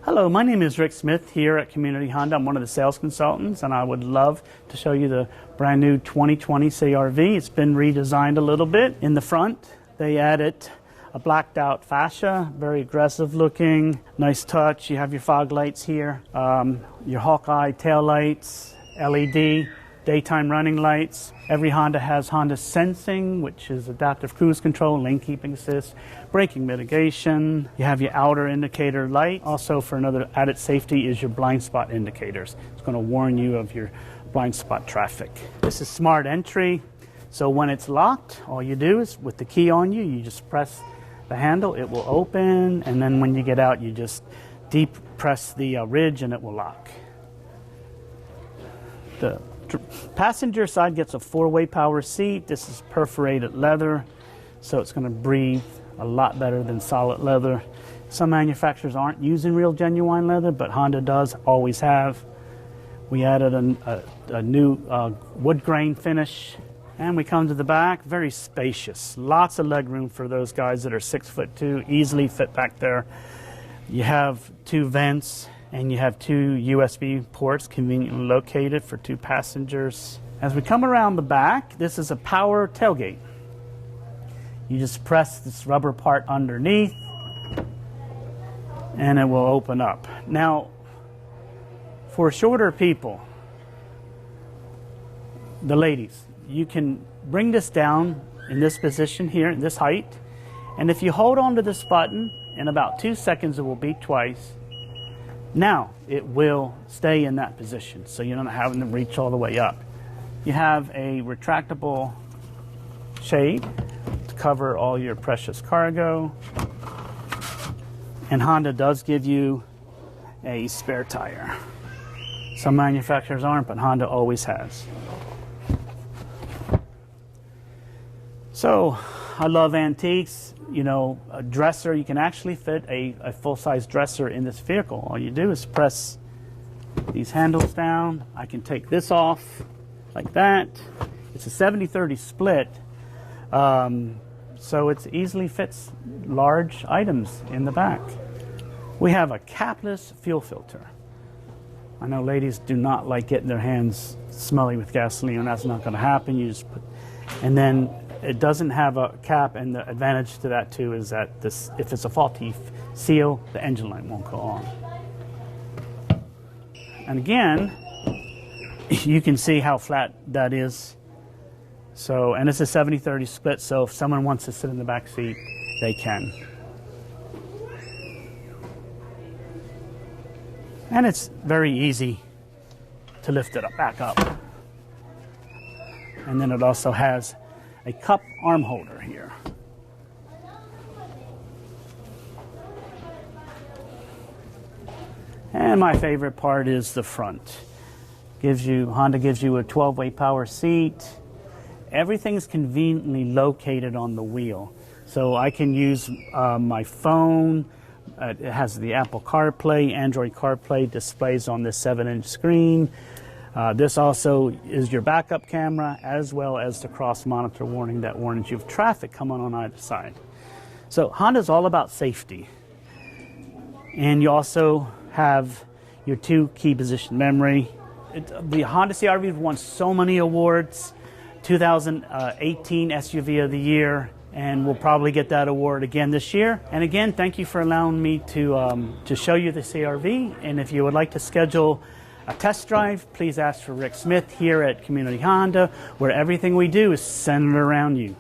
Hello, my name is Rick Smith here at Community Honda. I'm one of the sales consultants, and I would love to show you the brand new 2020 CR-V. It's been redesigned a little bit. In the front, they added a blacked out fascia, very aggressive looking, nice touch. You have your fog lights here, your Hawkeye tail lights, LED, daytime running lights. Every Honda has Honda Sensing, which is adaptive cruise control, lane keeping assist, braking mitigation. You have your outer indicator light. Also, for another added safety, is your blind spot indicators. It's going to warn you of your blind spot traffic. This is smart entry, so when it's locked, all you do is, with the key on you, you just press the handle, it will open, and then when you get out, you just deep press the ridge and it will lock. The passenger side gets a 4-way power seat. This is perforated leather, so it's going to breathe a lot better than solid leather. Some manufacturers aren't using real genuine leather, but Honda does, always have. We added a new wood grain finish, and we come to the back. Very spacious, lots of leg room for those guys that are 6'2", easily fit back there. You have 2 vents, and you have 2 USB ports conveniently located for 2 passengers. As we come around the back, this is a power tailgate. You just press this rubber part underneath and it will open up. Now, for shorter people, the ladies, you can bring this down in this position here, in this height, and if you hold on to this button, in about 2 seconds it will beep twice. Now it will stay in that position, so you're not having to reach all the way up. You have a retractable shade to cover all your precious cargo, and Honda does give you a spare tire. Some manufacturers aren't, but Honda always has. So I love antiques. You know, a dresser, you can actually fit a full-size dresser in this vehicle. All you do is press these handles down. I can take this off like that. It's a 70-30 split, so it easily fits large items in the back. We have a capless fuel filter. I know ladies do not like getting their hands smelly with gasoline. That's not going to happen. You just put, and then it doesn't have a cap, and the advantage to that too is that this, if it's a faulty seal, the engine light won't go on. And again, you can see how flat that is. So, and it's a 70-30 split, so if someone wants to sit in the back seat, they can. And it's very easy to lift it up, back up. And then it also has a cup arm holder here. And my favorite part is the front. Honda gives you a 12-way power seat. Everything is conveniently located on the wheel. So I can use my phone. It has the Apple CarPlay, Android CarPlay displays on this 7-inch screen. This also is your backup camera, as well as the cross monitor warning that warns you of traffic coming on either side. So Honda's all about safety. And you also have your 2 key position memory. The Honda CR-V won so many awards. 2018 SUV of the Year, and we'll probably get that award again this year. And again, thank you for allowing me to show you the CR-V. And if you would like to schedule a test drive, please ask for Rick Smith here at Community Honda, where everything we do is centered around you.